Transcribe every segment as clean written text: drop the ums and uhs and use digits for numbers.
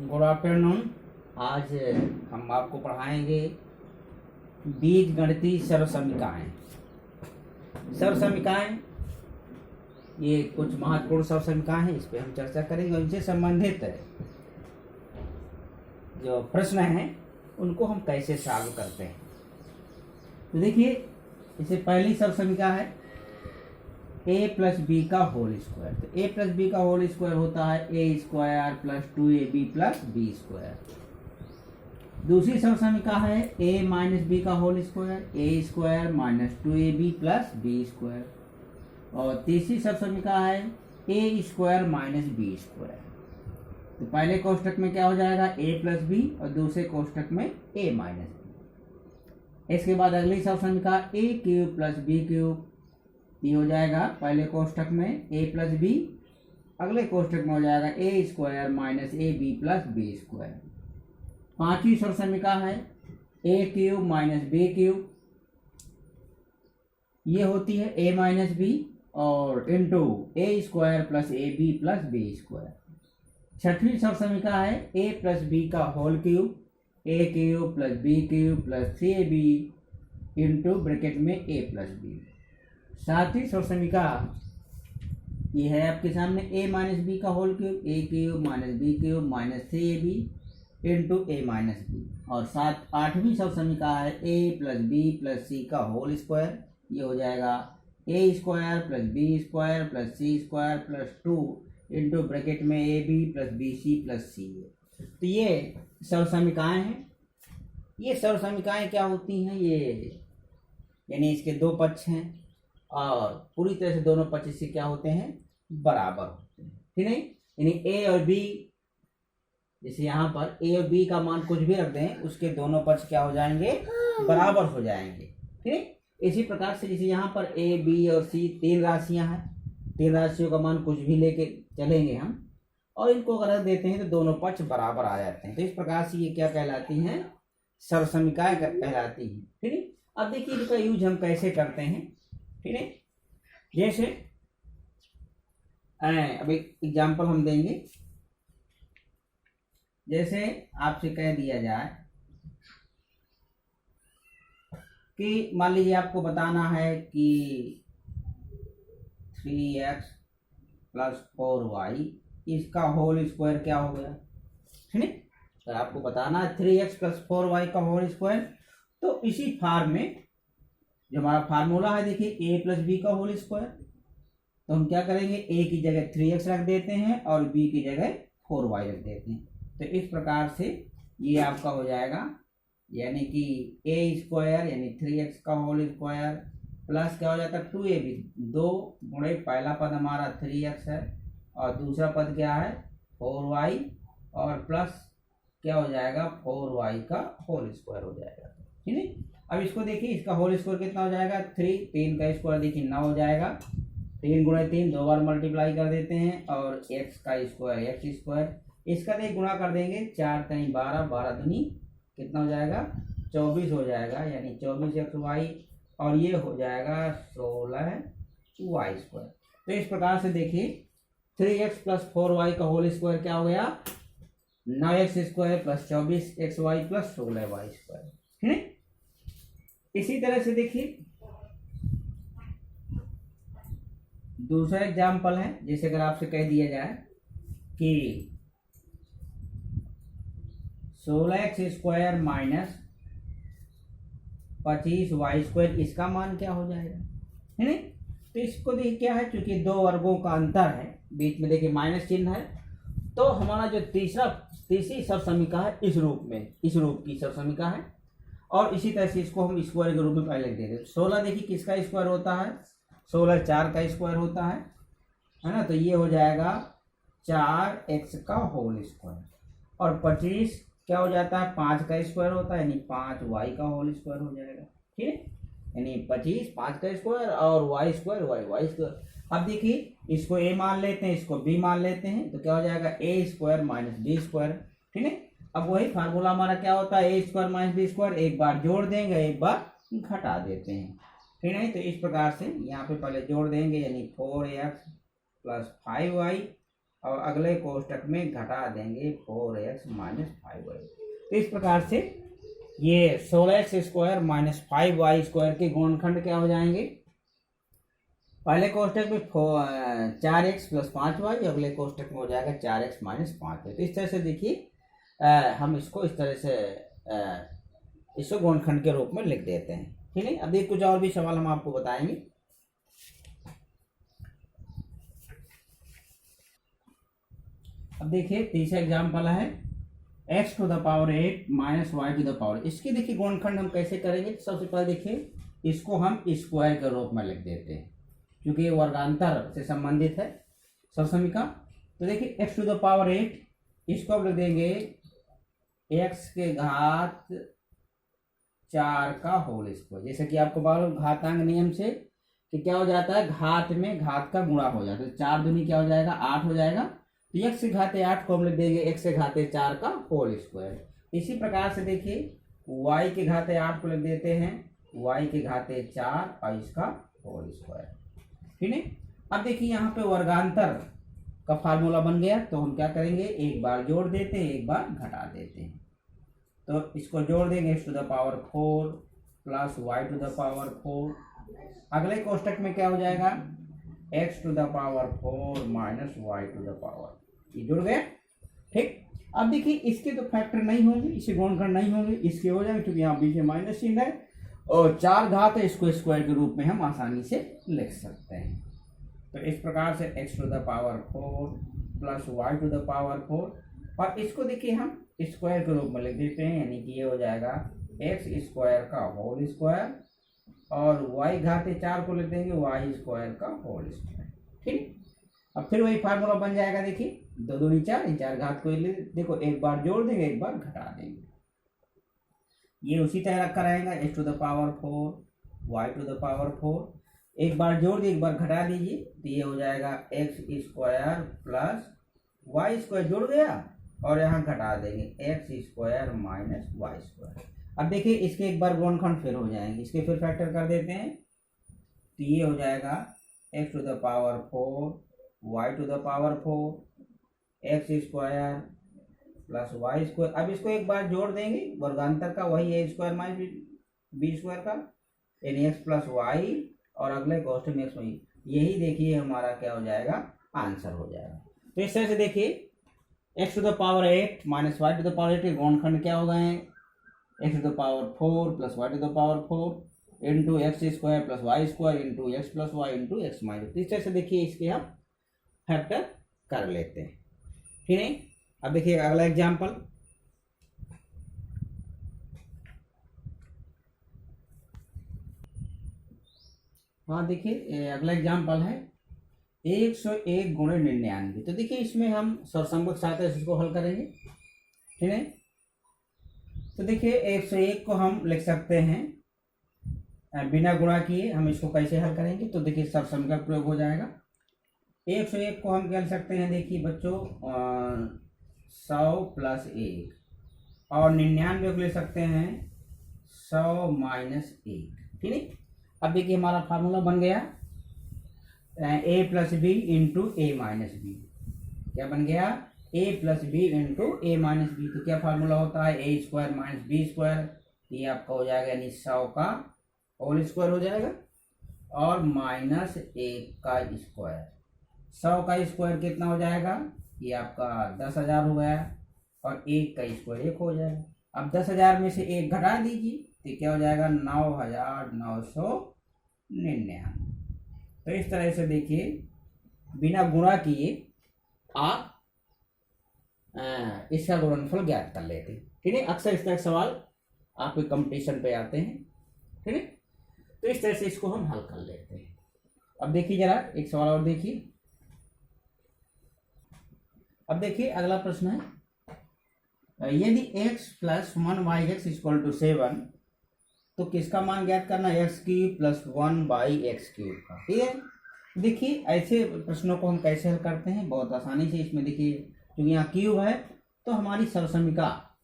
Good afternoon. आज हम आपको पढ़ाएंगे बीजगणितीय सर्वसमीकाएं। सर्वसमीकाएं ये कुछ महत्वपूर्ण सर्वसमीकाएं हैं, इस पर हम चर्चा करेंगे और इनसे संबंधित जो प्रश्न हैं उनको हम कैसे सॉल्व करते हैं। तो देखिए, इससे पहली सर्वसमीका है a प्लस बी का होल स्क्वायर। तो a प्लस बी का होल स्क्वायर होता है a square plus 2ab plus B square. दूसरी सर्वसमीका है a माइनस बी का whole square, a square minus 2ab plus B square. और तीसरी सर्वसमीका है a square minus b square. तो पहले कोष्टक में क्या हो जाएगा, a प्लस बी, और दूसरे कोष्टक में a माइनस बी। इसके बाद अगली सर्वसमीका a cube plus b cube, ये हो जाएगा पहले कोष्टक में a प्लस बी, अगले कोष्टक में हो जाएगा a square minus a B plus B square. पांचवी सर्वसमीका है a cube minus B cube, ये होती है a माइनस बी और into a square plus a B plus B square. छठवीं सर्वसमीका है a प्लस बी का whole cube, a cube plus b cube plus 3ab into bracket में a plus b. सातवीं सर्वसमीका ये है आपके सामने a माइनस बी का whole cube, a cube minus B cube minus 3ab into A minus B. और आठवीं सर्वसमीका है a plus B plus C का होल स्क्वायर, ये हो जाएगा a square plus B square plus C square plus 2 into bracket में A B plus B C plus C. तो ये सर्वसमीकाएं हैं। ये सर्वसमीकाएं क्या होती हैं, ये यानी इसके दो पक्ष हैं और पूरी तरह से दोनों पक्ष से क्या होते हैं, बराबर होते हैं, ठीक है। यानी ए और बी, जैसे यहाँ पर ए और बी का मान कुछ भी रख दें, उसके दोनों पक्ष क्या हो जाएंगे, बराबर हो जाएंगे, ठीक है। इसी प्रकार से जैसे यहाँ पर ए बी और सी तीन राशियां हैं, तीन राशियों का मान कुछ भी लेके चलेंगे हम, और इनको अगर रख देते हैं तो दोनों पक्ष बराबर आ जाते हैं। तो इस प्रकार से ये क्या कहलाती हैं, सर्वसमीकाएं कहलाती हैं, ठीक है। अब देखिए इनका यूज हम कैसे करते हैं, ठीक है। जैसे अब एक एग्जाम्पल हम देंगे। जैसे आपसे कह दिया जाए कि मान लीजिए आपको बताना है कि 3x प्लस 4y इसका होल स्क्वायर क्या हो गया, ठीक है। तो आपको बताना है 3x प्लस 4y का होल स्क्वायर। तो इसी फॉर्म में जो हमारा फार्मूला है, देखिए a प्लस बी का होल स्क्वायर, तो हम क्या करेंगे, a की जगह 3x रख देते हैं और b की जगह 4y रख देते हैं। तो इस प्रकार से ये आपका हो जाएगा, यानी कि a स्क्वायर यानी 3x का होल स्क्वायर प्लस क्या हो जाता है 2ab, 2 गुणे पहला पद हमारा 3x है और दूसरा पद क्या है 4y, और प्लस क्या हो जाएगा 4y का होल स्क्वायर हो जाएगा, ठीक है। अब इसको देखिए, इसका होल स्क्वायर कितना हो जाएगा 3, 3 का स्क्वायर देखिए 9 हो जाएगा, 3 गुणे 3 दो बार मल्टीप्लाई कर देते हैं, और x का स्क्वायर x स्क्वायर, इसका देख गुणा कर देंगे, 4 3 12, 12 दूनी कितना हो जाएगा 24 हो जाएगा, यानी 24xy, और ये हो जाएगा 16y स्क्वायर। तो इस प्रकार से देखिए 3x प्लस 4y का होल स्क्वायर क्या हो गया 9x square plus 24xy plus 16y square, ठीक है। इसी तरह से देखिए दूसरा एग्जाम्पल है। जैसे अगर आपसे कह दिया जाए कि 16x square minus 25y square, इसका मान क्या हो जाएगा, है ना। तो इसको देखिए क्या है, क्योंकि दो वर्गों का अंतर है, बीच में देखिए माइनस चिन्ह है, तो हमारा जो तीसरी सर्वसमीका है इस रूप की सर्वसमीका है, और इसी तरह से इसको हम स्क्वायर के रूप में पहले लिख देते हैं। 16 देखिए किसका स्क्वायर होता है, 16 4 का स्क्वायर होता है ना। तो ये हो जाएगा 4x का होल स्क्वायर, और 25 क्या हो जाता है 5 का स्क्वायर होता है, यानी 5y का होल स्क्वायर हो जाएगा, ठीक है। यानी 25 5 का स्क्वायर और y स्क्वायर y स्क्वायर। अब देखिए इसको a मान लेते हैं, इसको b मान लेते हैं, तो क्या हो जाएगा a square minus b square, ठीक है। अब वही फार्मूला हमारा क्या होता है a square minus b square, एक बार जोड़ देंगे एक बार घटा देते हैं, ठीक है। तो इस प्रकार से यहाँ पे पहले जोड़ देंगे, यानी 4x प्लस 5y और अगले कोष्टक में घटा देंगे 4x माइनस 5y। तो इस प्रकार से ये 16x square minus 5y square के गुणनखंड क्या हो जाएंगे, पहले कोष्टक में 4x प्लस 5y, अगले कोष्टक में हो जाएगा 4x माइनस 5y। तो इस तरह से देखिए हम इसको इस तरह से इसको गुणनखंड के रूप में लिख देते हैं। ठीक है, अब कुछ और भी सवाल हम आपको बताएंगे। अब देखिए तीसरा एग्जाम्पल है x to the power 8 minus y to the power. इसकी देखिए गुणनखंड हम कैसे करेंगे। सबसे पहले देखिए इसको हम स्क्वायर के रूप में लिख देते हैं क्योंकि ये वर्गांतर से संबंधित है सरसमीका। तो देखिए x टू द पावर 8 इसको अब लिख देंगे x के घात 4 का होल स्क्वायर। जैसे कि आपको मालूम घातांक नियम से कि क्या हो जाता है, घात में घात का गुणा हो जाता है। 4 दूनी क्या हो जाएगा, 8 हो जाएगा। तो x से घाते 8 को हम लिख देंगे x से घाते 4 का होल स्क्वायर। इसी प्रकार से देखिए y के घाते 8 को लिख देते हैं y के घाते 4 और इसका होल स्क्वायर। ठीक है, अब देखिए यहाँ पे वर्गांतर का फार्मूला बन गया। तो हम क्या करेंगे, एक बार जोड़ देते हैं, एक बार घटा देते हैं। तो इसको जोड़ देंगे x to the power 4 plus y to the power 4। अगले कोष्टक में क्या हो जाएगा, x to the power 4 minus y to the power, ये जुड़ गया। ठीक, अब देखिए इसके तो फैक्टर नहीं होंगे, इसे गुणनखंड नहीं होंगे, इसके हो जाएंगे क्योंकि यहाँ बीच में माइनस चिन्ह है और 4 घात है, इसको स्क्वायर के रूप में हम आसानी से लिख सकते हैं। तो इस प्रकार से x to the power 4 plus y to the power 4 और इसको देखिए हम स्क्वायर के रूप में लिख देते हैं, यानी कि ये हो जाएगा x स्क्वायर का होल स्क्वायर और y घाते 4 को लिख देंगे y स्क्वायर का होल स्क्वायर। ठीक, अब फिर वही फार्मूला बन जाएगा। देखिए 2 दूनी 4, इन 4 घात को देखो एक बार जोड़ देंगे, एक बार घटा देंगे। ये उसी तरह रखा रहेगा x to the power 4 y to the power 4, एक बार जोड़ दिए एक बार घटा दीजिए तो ये हो जाएगा x square plus y square, जुड़ गया और यहाँ घटा देंगे x square minus y square. अब देखिए इसके एक बार गुणनखंड फिर हो जाएंगे, इसके फिर फैक्टर कर देते हैं तो ये हो जाएगा x to the power 4 y to the power 4 x square plus y square. अब इसको एक बार जोड़ देंगे वर्गांतर का, वही a square minus b square का, यानी x प्लस वाई और अगले कोष्टक में x वाई। यही देखिए हमारा क्या हो जाएगा, आंसर हो जाएगा। तो इस तरह से देखिए x to the power 8 minus y to the power 8 के गुणनखंड क्या हो गए हैं, x to the power 4 plus y to the power 4 into x square plus y square into x plus y into x minus. इस तरह से देखिए इसके हम फैक्टर कर लेते हैं। ठीक है, अब देखिए अगला एग्जाम्पल। हाँ देखिए अगला एग्जाम्पल है 101 गुणे 99। तो देखिए इसमें हम सरसम्भव सहायता से इसको हल करेंगे। ठीक है, तो देखिए 101 को हम लिख सकते हैं बिना गुणा किए। हम इसको कैसे हल करेंगे, तो देखिए सरसम का प्रयोग हो जाएगा। 101 को हम कह सकते हैं, देखिए बच्चों 100 प्लस 1 और 99 को ले सकते हैं 100 माइनस 1। ठीक है, अब देखिए हमारा फार्मूला बन गया a plus b into A minus b. क्या बन गया, a plus b into A minus b. तो क्या फार्मूला होता है, a square minus b square, ये आपका हो जाएगा यानी 100 का होल स्क्वायर हो जाएगा और माइनस 1 का स्क्वायर। 100 का स्क्वायर कितना हो जाएगा, ये आपका 10,000 हो गया और 1 का स्क्वायर 1 हो जाएगा। अब 10,000 में से 1 घटा दीजिए तो क्या हो जाएगा 9,999। तो इस तरह से देखिए बिना गुणा किए आप इसका गुणनफल ज्ञात कर लेते हैं। ठीक है, अक्सर इस तरह के सवाल आपके कंपटीशन पे आते हैं। ठीक है, तो इस तरह से इसको हम हल कर लेते हैं। अब देखिए जरा एक सवाल और देखिए। अब देखिए अगला प्रश्न है, यदि x plus 1/x equal to 7 तो किसका मान ज्ञात करना है, x cube plus 1/x cube का। ठीक है, देखिए ऐसे प्रश्नों को हम कैसे हल करते हैं, बहुत आसानी से। इसमें देखिए क्योंकि यहाँ क्यूब है तो हमारी सरसमीका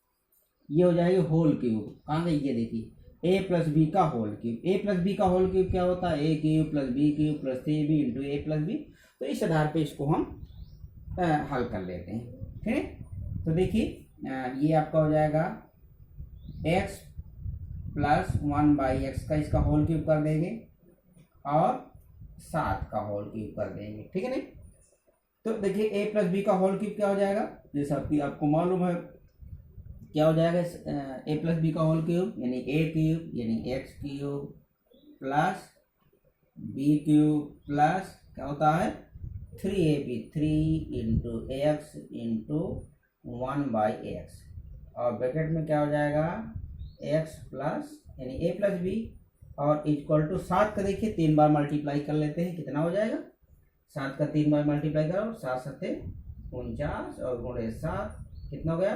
ये हो जाएगी होल क्यूब। कहाँ गई, ये देखिए a प्लस बी का whole cube. a plus b का होल क्यूब क्या होता है, a cube plus b cube plus 3b into a plus b. तो इस आधार पे इसको हम हल कर लेते हैं। ठीक है, तो देखिए ये आपका हो जाएगा x प्लस 1/x का इसका होल क्यूब कर देंगे और 7 का होल क्यूब कर देंगे। ठीक है नहीं, तो देखिए a प्लस बी का होल क्यूब क्या हो जाएगा, जैसा कि आपको मालूम है क्या हो जाएगा, a प्लस बी का होल क्यूब यानी a क्यूब यानी x cube plus b cube plus क्या होता है 3ab 3 into x into 1/x और ब्रैकेट में क्या हो जाएगा x प्लस यानी a प्लस बी और इक्वल टू 7 का देखिए 3 बार मल्टीप्लाई कर लेते हैं, कितना हो जाएगा 7 का 3 बार मल्टीप्लाई करो 7 सत्ते 49 और गुणे 7 कितना हो गया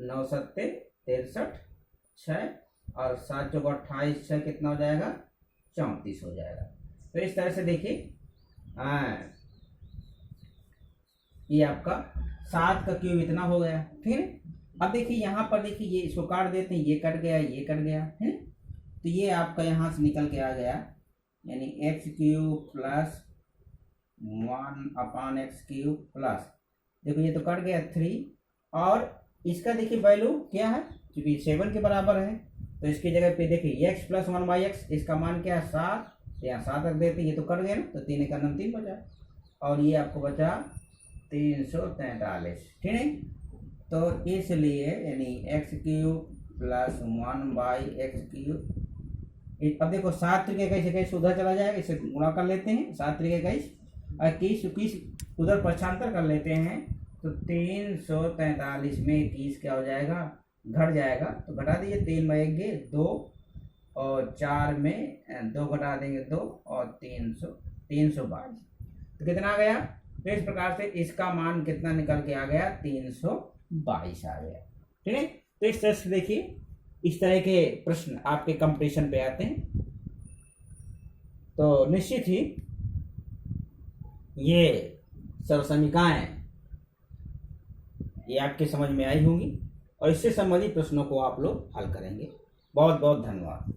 9 सत्ते 63 6 और 7 चौक 28 6 कितना हो जाएगा 34 हो जाएगा। तो इस तरह से देखिए ये आपका 7 का क्यूब इतना हो गया। ठीक है, अब देखिए यहाँ पर देखिए ये इसको काट देते हैं, ये कट गया ये कट गया है, तो ये आपका यहाँ से निकल के आ गया यानी x cube plus 1/x cube plus देखो ये तो कट गया 3 और इसका देखिए वैल्यू क्या है क्योंकि 7 के बराबर है, तो इसकी जगह पे देखिए x प्लस 1/x इसका मान क्या है 7, तो यहाँ 7 रख देते, ये तो कट गया ना, तो 3 का 3 बचा और ये आपको बचा 343। ठीक है, तो इसलिए यानी x cube plus 1/x cube, अब देखो 7 तरीके कैसे कैसे उधर चला जाएगा, इसे गुणा कर लेते हैं 7 तरीके कैसे और 21 उधर पक्षांतर कर लेते हैं, तो 343 में 21 क्या हो जाएगा घट जाएगा, तो घटा दीजिए 3 में 1 गए 2 और 4 में 2 घटा देंगे 2 और 322, तो कितना आ गया, तो इस प्रकार से इसका मान कितना निकल के आ गया 322 आ गया। ठीक है, तो इस तरह से देखिए इस तरह के प्रश्न आपके कंपटीशन पे आते हैं, तो निश्चित ही ये सरसमीकाएं ये आपके समझ में आई होंगी और इससे संबंधित प्रश्नों को आप लोग हल करेंगे। बहुत बहुत धन्यवाद।